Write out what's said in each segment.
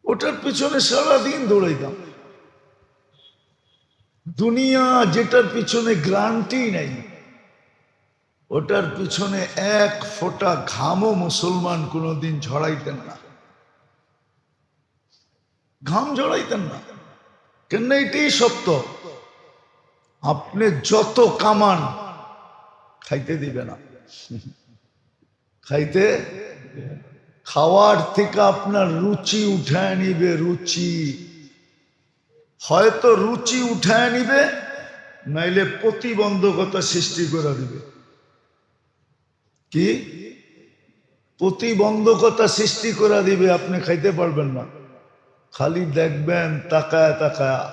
ওটার পিছনে সারাদিন দৌড়াইতাম। দুনিয়া যেটার পিছনে গ্রান্টি নাই, ওটার পিছনে এক ফোঁটা ঘামও মুসলমান কোনোদিন ঝরাইতেন না, ঘাম ঝরাইতেন না। কেন? এটাই সত্য। আপনি যত কামান, খাইতে দিবে না। খাইতে, খাওয়ার থেকে আপনার রুচি উঠায় নিবে। রুচি হয়তো রুচি উঠায় নিবে, নাইলে প্রতিবন্ধকতা সৃষ্টি করে দিবে। কি প্রতিবন্ধকতা সৃষ্টি করে দিবে, আপনি খাইতে পারবেন না। খালি দেখবেন তাকায় তাকায়,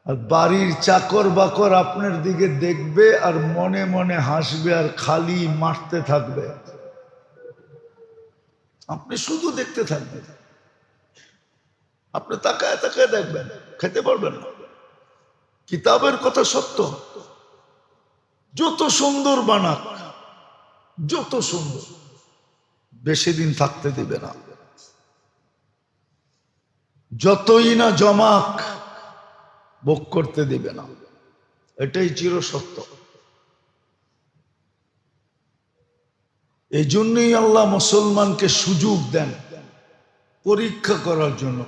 আর বাড়ির চাকর বাকর আপনার দিকে দেখবে আর মনে মনে হাসবে আর খালি মারতে থাকবে, আপনি শুধু দেখতে থাকবেন। আপনি তাকায় তাকায় দেখবেন, খেতে পারবেন না। কিতাবের কথা সত্য। যত সুন্দর বানাক, যত সুন্দর, বেশি দিন থাকতে দিবে না। যতই না জমাক, ভোগ করতে দিবে না। এটাই চিরসত্য। এই জন্যই আল্লাহ মুসলমানকে সুযোগ দেন পরীক্ষা করার জন্য,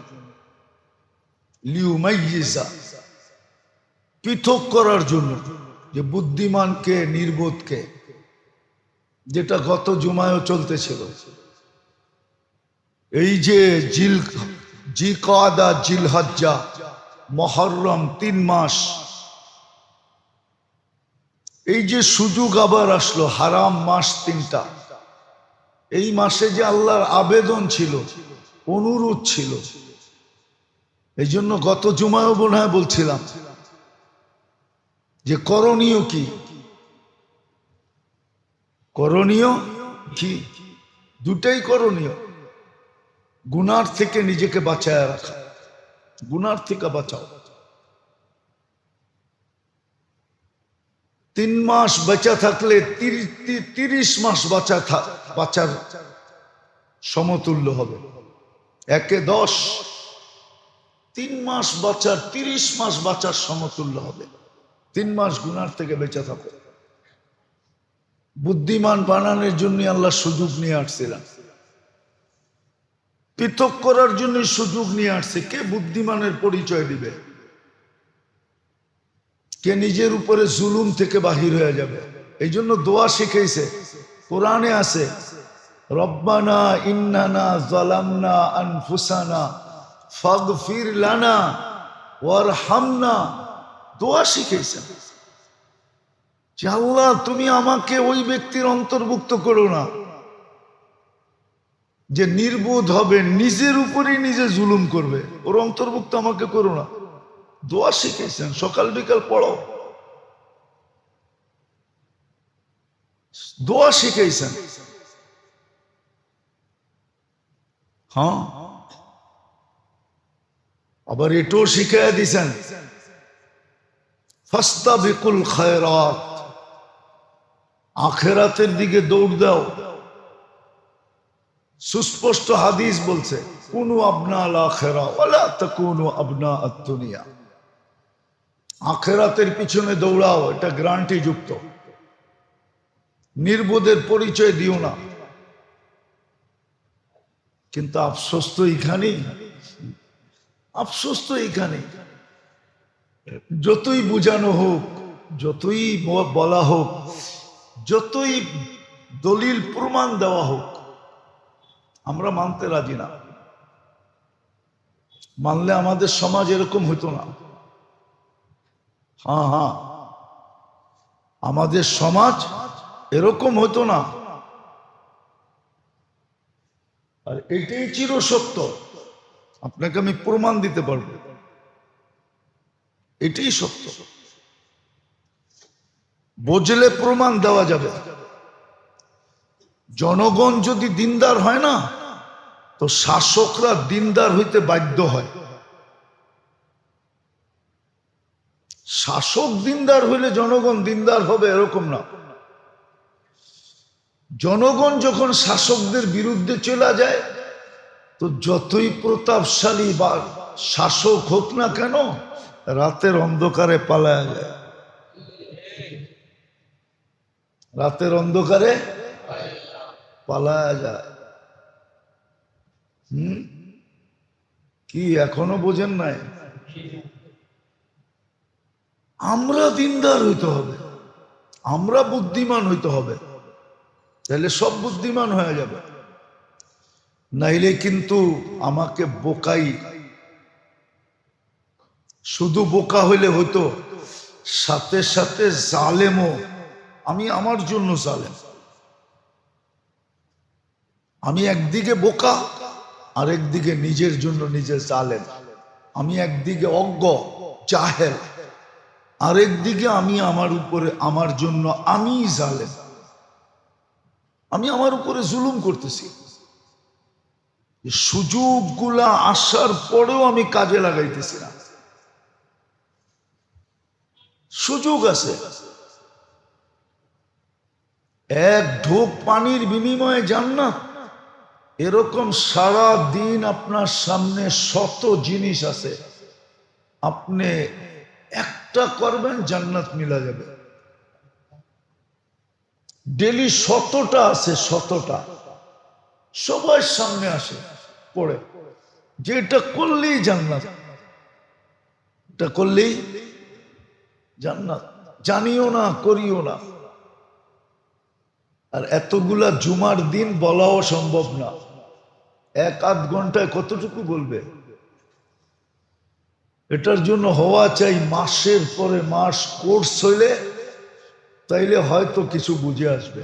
লিউমাইয়িজা, পৃথক করার জন্য, যে বুদ্ধিমানকে নির্বোধকে, যেটা গত জুমায়ও চলতেছিল। এই যে জিলকাদা, জিলহজ্জা, মুহররম, 3 মাস, এই যে সুযোগ আবার আসলো, হারাম মাস 3টা। এই মাসে যে আল্লাহর আবেদন ছিল, অনুরোধ ছিল। এই জন্য গত জুমায়ও মনে হয় বলছিলাম যে করণীয় কি, করণীয় কি? দুটাই করণীয়। গুনার থেকে নিজেকে বাঁচায় রাখা, গুনার থেকে বাঁচাও। 3 মাস বেঁচে থাকলে 30 মাস বাঁচার সমতুল্য হবে। 1 এ 10, 3 মাস বাঁচার, 30 মাস বাঁচার সমতুল্য হবে। 3 মাস গুনার থেকে বেঁচে থাকো। বুদ্ধিমান বানানোর জন্য আল্লাহ সুযোগ নিয়ে আসছিলেন, পৃথক করার জন্য সুযোগ নিয়ে আসছে। কে বুদ্ধিমানের পরিচয় দিবে? কে নিজের উপরে জুলুম থেকে বাহির হয়ে যাবে? এই জন্য দোয়া শিখাইছে, কোরআনে আছে, রব্বানা ইন্নানা যালামনা আনফুসানা ফাগফির লানা ওয়ারহামনা। দোয়া শিখাইছেন যে আল্লাহ তুমি আমাকে ওই ব্যক্তির অন্তর্ভুক্ত করো না যে নির্বোধ হবে, নিজের উপরেই নিজে জুলুম করবে, ওর অন্তর্ভুক্ত আমাকে করো না। দোয়া শিখেছেন, সকাল বিকাল পড়ো, দোয়া শিখেছেন। হ্যাঁ, আবার এটাও শিখাইয়া দিছেন, ফাস্তাবিকুল খায়রাত, আখিরাতের দিকে দৌড় দাও। সুস্পষ্ট হাদিস বলছে, কুনু আবনা আল আখিরা ওয়ালা তাকুনু আবনা আদ-দুনিয়া। আখিরাতের পিছনে দৌড়াও, এটা গ্যারান্টি যুক্ত। নির্বোধের পরিচয় দিও না। কিন্তু আফসোস তো এইখানেই, আফসোস তো এইখানেই। যতই বুঝানো হোক, যতই বলা হোক, যতই দলিল প্রমাণ দেওয়া হোক, আমরা মানতে রাজি না। মানলে আমাদের সমাজ এরকম হতো না। হ্যাঁ হ্যাঁ, আমাদের সমাজ এরকম হতো না। আর এটাই চিরসত্য, আপনাকে আমি প্রমাণ দিতে পারবো, এটাই সত্য। বুঝলে প্রমাণ দেওয়া যাবে। জনগণ যদি দিনদার হয় না, তো শাসকরা দিনদার হইতে বাধ্য হয়। শাসক দিনদার হইলে জনগণ দিনদার হবে এরকম না। জনগণ যখন শাসকদের বিরুদ্ধে চলে যায়, তো যতই প্রতাপশালী বা শাসক হোক না কেন, রাতের অন্ধকারে পালায়া যায়। রাতের অন্ধকারে পালায়া যায়। কি এখনো বোঝেন নাই? আমরা দিনদার হইতে হবে, আমরা বুদ্ধিমান হইতে হবে, তাহলে সব বুদ্ধিমান হয়ে যাবে। নাইলে কিন্তু আমাকে বোকাই, শুধু বোকা হইলে হইতো, সাথে সাথে জালেমও। আমি আমার জন্য জালেম, আমি একদিকে বোকা আর একদিকে নিজের জন্য নিজে জালেম। আমি একদিকে অজ্ঞ জাহেল, আর একদিকে আমি আমার উপরে আমার জন্য আমি জালেম। আমি আমার উপরে জুলুম করতেছি। সুযোগগুলা আসার পরেও আমি কাজে লাগাইতেছি না। সুযোগ আছে, এক ঢোক পানির বিনিময়ে জান্নাত। এরকম সারা দিন আপনার সামনে শত জিনিস আছে, আপনি একটা করবেন জান্নাত মিলা যাবে। ডেলি শতটা আছে, শতটা সবার সামনে আসে পড়ে, যে এটা করলেই জান্নাত, এটা করলেই জান্নাত। জানিও না, করিও না। আর এতগুলা জুমার দিন বলাও সম্ভব না। এক আধ ঘন্টায় কতটুকু বলবে? এটার জন্য হওয়া চাই মাসের পরে মাস কোর্স হইলে, তাইলে হয়তো কিছু বুঝে আসবে।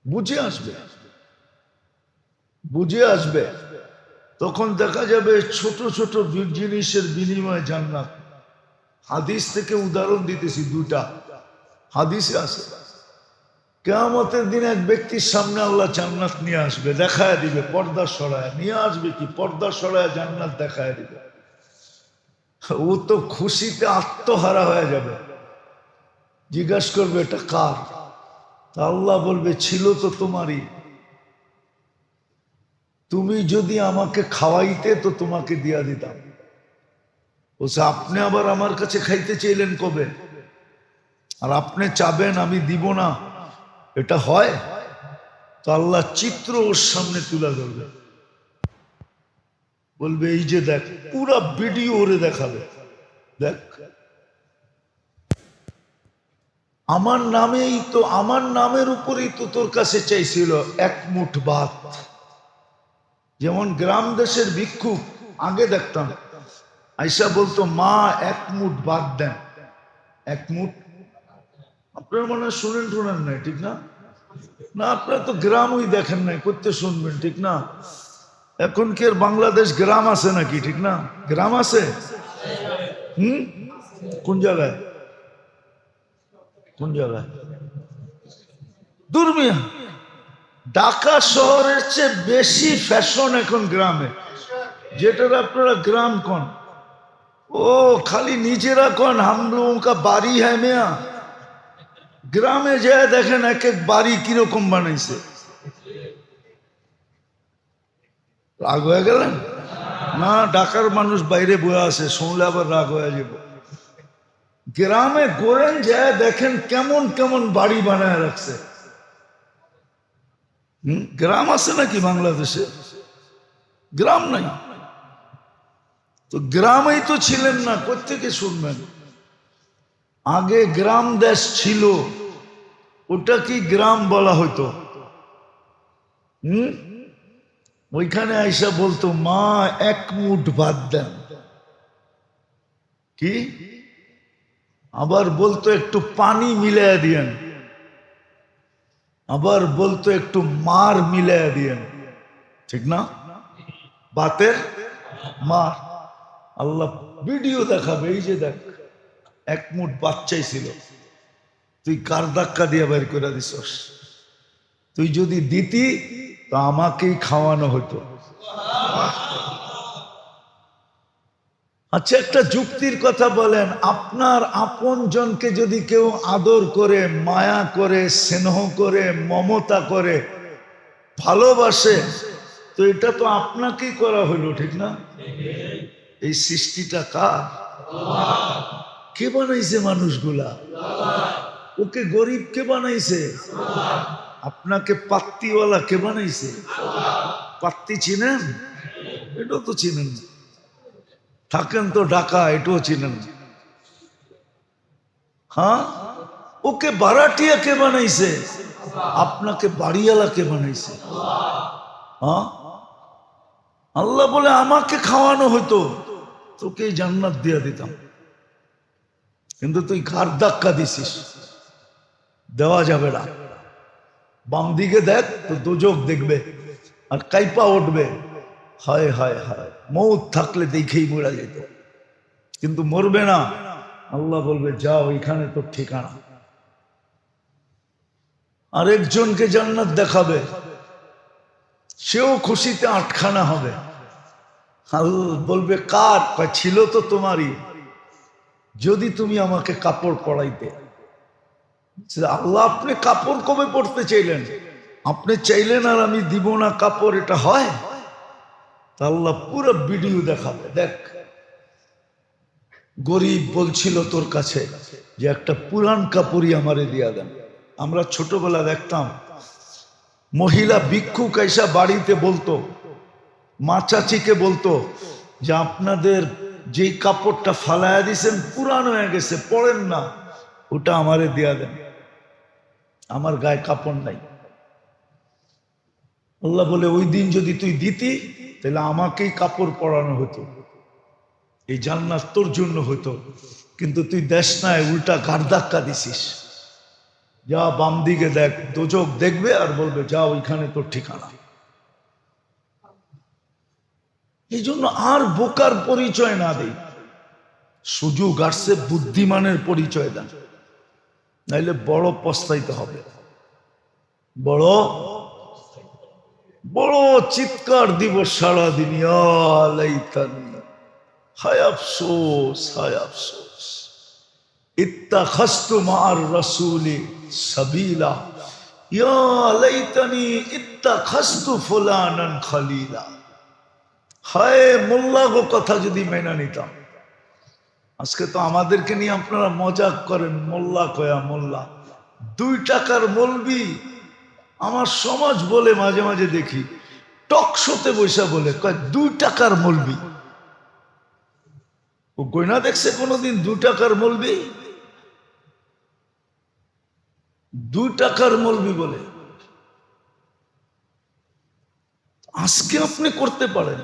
বুঝে আসবে, বুঝে আসবে। তখন দেখা যাবে ছোট ছোট জিনিসের বিনিময়ে জান্নাত। হাদিস থেকে উদাহরণ দিতেছি, দুটা হাদিসে আছে। কিয়ামতের দিন এক ব্যক্তির সামনে আল্লাহ জান্নাত নিয়ে আসবে, দেখায় দিবে, পর্দা সরায় নিয়ে আসবে। কি পর্দা সরায় জান্নাত দেখায় দিবে। ও তো খুশিতে আত্মহারা হয়ে যাবে। জিজ্ঞাসা করবে এটা কার? আল্লাহ বলবে ছিল তো তোমারই। তুমি যদি আমাকে খাওয়াইতে তো তোমাকে দিয়া দিতাম। বলছে আপনি আবার আমার কাছে খাইতে চাইলেন কবে? আর আপনি চাবেন আমি দিব না, এটা হয়? তো আল্লাহ চিত্র ওর সামনে তুলে ধরবে, বলবে এই যে দেখ, পুরা ভিডিও ওরে দেখাবে, দেখ আমার নামেই তো, আমার নামের উপরেই তো তোর কাছে চাইছিল এক মুঠ ভাত। যেমন গ্রাম দেশের ভিক্ষুক আগে দেখতাম, আইসা বলতো মা এক মুঠ ভাত দেন, এক মুঠ। আপনারা মনে হয় শুনেন টুনেন নাই, ঠিক না? না, আপনারা তো গ্রামই দেখেন নাই, করতে শুনবেন, ঠিক না? এখন কি আর বাংলাদেশ গ্রাম আছে নাকি? ঠিক না? গ্রাম আছে। কোন জায়গায়? কোন জায়গায়? দুর্মিয়া। ঢাকা শহরের চেয়ে বেশি ফ্যাশন এখন গ্রামে, যেটার আপনারা গ্রাম কোন। ও খালি নিজেরা কোন হামলোগোं का বাড়ি হ্যাঁ মিয়া। গ্রামে যায় দেখেন এক এক বাড়ি কিরকম বানাইছে। রাগ হয়ে গেলেন না? ঢাকার মানুষ বাইরে বয়ে আছে, শুনলে আবার রাগ হয়ে যাব। গ্রামে গোরেন যায় দেখেন কেমন কেমন বাড়ি বানায় রাখছে। গ্রাম আছে নাকি বাংলাদেশে? গ্রাম নাই তো। গ্রামেই তো ছিলেন না, কোত্থেকে শুনবেন? আগে গ্রাম দেশ ছিল, ওটা কি গ্রাম বলা হতো? ওইখানে আইসা বলতো মা এক মুঠ ভাত দেন। কি? আবার বলতো একটু পানি মিলাইয়া দিয়েন, আবার বলতো একটু মার মিলাইয়া দিয়েন, ঠিক না? ভাতের মার। আল্লাহ ভিডিও দেখাবে, এই যে দেখ এক মুঠ ভাত চাইছিল, তুই কার ধাক্কা দিয়ে বের করে দিছস? তুই যদি দিতি তো আমাকেই খাওয়ানো হতো। আচ্ছা, একটা যুক্তির কথা বলেন, আপনার আপন জনকে যদি কেউ আদর করে, মায়া করে, স্নেহ করে, মমতা করে, ভালোবাসে, তো এটা তো আপনাকেই করা হলো, ঠিক না? এই সৃষ্টিটা কার? কে বানাইছে মানুষগুলা? ওকে গরিব কে বানাইছে? আপনাকে পাত্তিওয়ালা কে বানাইছে? পাত্তি চিনেন? এটাও তো চিনেন না। থাকেন তো ঢাকা, এটাও চিনেন না। হ্যাঁ, ওকে বারাটিয়া কে বানাইছে? আপনাকে বাড়িওয়ালা কে বানাইছে? হ্যাঁ, আল্লাহ বলে আমাকে খাওয়ানো হতো তোকে জান্নাত দিয়া দিতাম, কিন্তু তুই ঘাড় ধাক্কা দিছিস, দেওয়া যাবে না। বাম দিকে দেখ তো দোজক দেখবে আর কাইপা উঠবে, হায় হায় হায়, মৌত থাকলে দেখেই মরা যেত, কিন্তু মরবে না। আল্লাহ বলবে যাও, এখানে তোর ঠিকানা। আরেকজনকে জান্নাত দেখাবে, সেও খুশিতে আটখানা হবে। আল্লাহ বলবে কার? ছিল তো তোমারই, যদি তুমি আমাকে কাপড় পরাইতে। আল্লাহ, আপনি কাপড় কবে পরতে চাইলেন? আপনি চাইলেন আর আমি দিব না কাপড়, এটা হয়? আল্লাহ পুরো ভিডিও দেখাবে, দেখ গরিব বলছিল তোর কাছে যে একটা পুরান কাপড়ই আমারে দিয়া দেন। আমরা ছোটবেলা দেখতাম মহিলা ভিক্ষুক এসে বাড়িতে বলতো, মা চাচিকে বলতো যে আপনাদের যেই কাপড়টা ফালায়া দিয়েছেন পুরান হয়ে গেছে, পরেন না, ওটা আমারে দিয়া দেন, আমার গায়ে কাপড় নাই। আল্লাহ বলে ওই দিন যদি তুই দিতি তাহলে আমাকেই কাপড় পরানো হতো, এই জান্নাত তোর জন্য হতো, কিন্তু তুই দেশ নাই, উল্টা ঘাড় ধাক্কা দিছিস। যা বাম দিকে দেখ, দোজক দেখবে আর বলবে যা, ওইখানে তোর ঠিকানা। এই জন্য আর বোকার পরিচয় না দেই, সুযোগ আসছে বুদ্ধিমানের পরিচয় দেন, নাইলে বড় পস্তাইতে হবে। বড় বড় চিৎকার দিব সারাদিন, হায় আফসোস, হায় আফসোস, ইত্তাখাযতু মা'আর রাসূলি সাবিলা, ইয়া লাইতানি ইত্তাখাযতু ফুলানান খলিলা। হায় মোল্লা গো, কথা যদি মেনে নিতাম। আজকে তো আমাদেরকে নিয়ে আপনারা মজাক করেন, মোল্লা কয়া মোল্লা, 2 টাকার মৌলবি। আমার সমাজ বলে মাঝে মাঝে দেখি, টক শোতে বৈশা বলে কয় 2 টাকার মৌলবি। ও গয়না দেখছে কোনোদিন 2 টাকার মৌলবি? 2 টাকার মৌলবি বলে। আজকে আপনি করতে পারেন,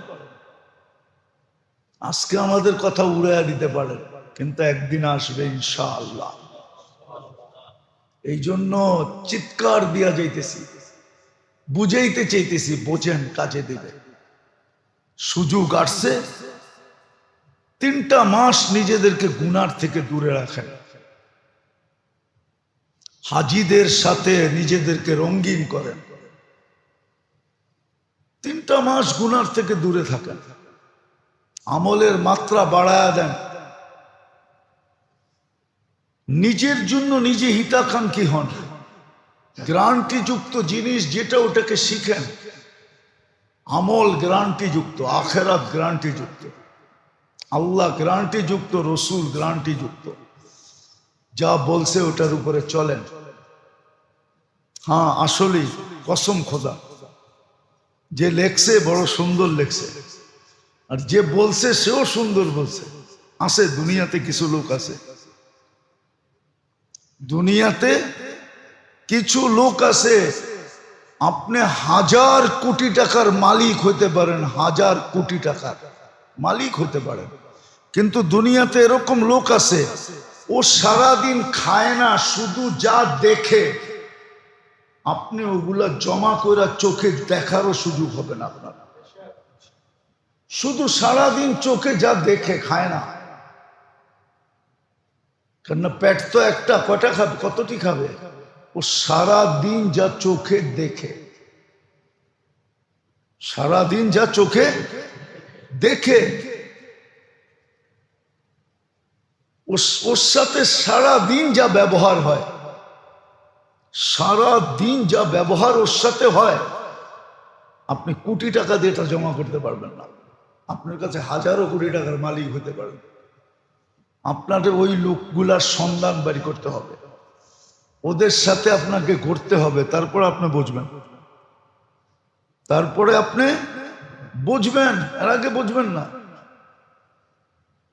আজকে আমাদের কথা উড়াইয়া দিতে পারেন, কিন্তু একদিন আসবে ইনশাআল্লাহ। এই জন্য চিৎকার দিয়া যাইতেছি, বুঝাইতে চাইতেছি, বোঝেন, কাজে দিবে। সুযোগ আসছে, 3টা মাস নিজেদেরকে গুনার থেকে দূরে রাখেন, হাজিদের সাথে নিজেদেরকে রঙিন করেন, 3টা মাস গুনার থেকে দূরে থাকেন, আমলের মাত্রা বাড়ায়া দেন, নিজের জন্য নিজে হিতাকাঙ্ক্ষী হন, গ্যারান্টিযুক্ত জিনিস যেটা ওটাকে শিখেন। আমল গ্যারান্টিযুক্ত, আখেরাত গ্যারান্টিযুক্ত, আল্লাহ গ্যারান্টিযুক্ত, রসুল গ্যারান্টিযুক্ত, যা বলছে ওটার উপরে চলেন। হ্যাঁ, আসলেই কসম খোদা, যে লেখছে বড় সুন্দর লেখছে, আর যে বলছে সেও সুন্দর বলছে। আছে দুনিয়াতে কিছু লোক আছে, দুনিয়াতে কিছু লোক আছে, আপনি 1000 কোটি টাকার মালিক হতে পারেন, 1000 কোটি টাকার মালিক হতে পারেন, কিন্তু দুনিয়াতে এরকম লোক আছে, ও সারাদিন খায় না, শুধু যা দেখে আপনি ওগুলা জমা করে চোখে দেখারও সুযোগ হবে না আপনার। শুধু সারাদিন চোখে যা দেখে, খায় না, কেননা পেট তো একটা, কটা খাবে, কতটি খাবে? ও সারাদিন যা চোখে দেখে, সারাদিন যা চোখে দেখে, ওর সাথে সারাদিন যা ব্যবহার হয়, সারাদিন যা ব্যবহার ওর সাথে হয়, আপনি কোটি টাকা দিয়ে এটা জমা করতে পারবেন না। আপনার কাছে হাজারো কোটি টাকার মালিক হতে পারবেন, আপনাদের ওই লোকগুলার সন্ধান বাড়ি করতে হবে, ওদের সাথে আপনাকে ঘুরতে হবে, তারপরে আপনি বুঝবেন, তারপরে আপনি বুঝবেন, এর আগে বুঝবেন না।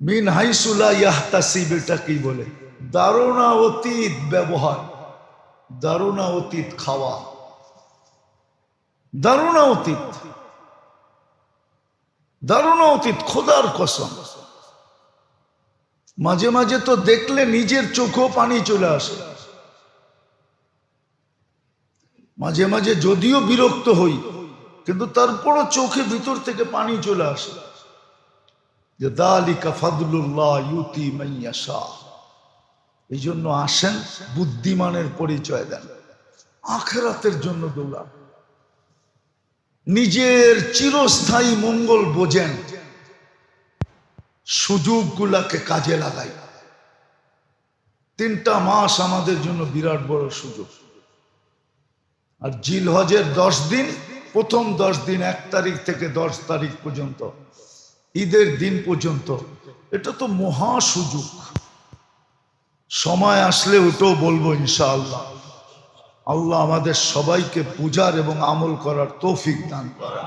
মিন হাইসুলা ইয়াহতাসিব, এটা কি বলে? দারুণা অতীত ব্যবহার, দারুণা অতীত খাওয়া, দারুণা অতীত, দারুণা অতীত, খোদার কসম। মাঝে মাঝে তো দেখলে নিজের চোখেও পানি চলে আসে, মাঝে মাঝে যদিও বিরক্ত হই, কিন্তু তারপরও চোখে ভিতর থেকে পানি চলে আসে, যে যালিকা ফাদলুল্লাহ ইউতি মান ইয়াশা। এই জন্য আসেন, বুদ্ধিমানের পরিচয় দেন, আখিরাতের জন্য দৌড়ান, নিজের চিরস্থায়ী মঙ্গল বোঝেন, সুযোগগুলাকে কাজে লাগাই। 3টা মাস আমাদের জন্য বিরাট বড় সুযোগ। আর জিলহজের 10 দিন, প্রথম 10 দিন 1 তারিখ থেকে 10 তারিখ পর্যন্ত, ঈদের দিন পর্যন্ত, এটা তো মহা সুযোগ। সময় আসলে ওটাও বলবো ইনশাআল্লাহ। আল্লাহ আমাদের সবাইকে পূজার এবং আমল করার তৌফিক দান করেন।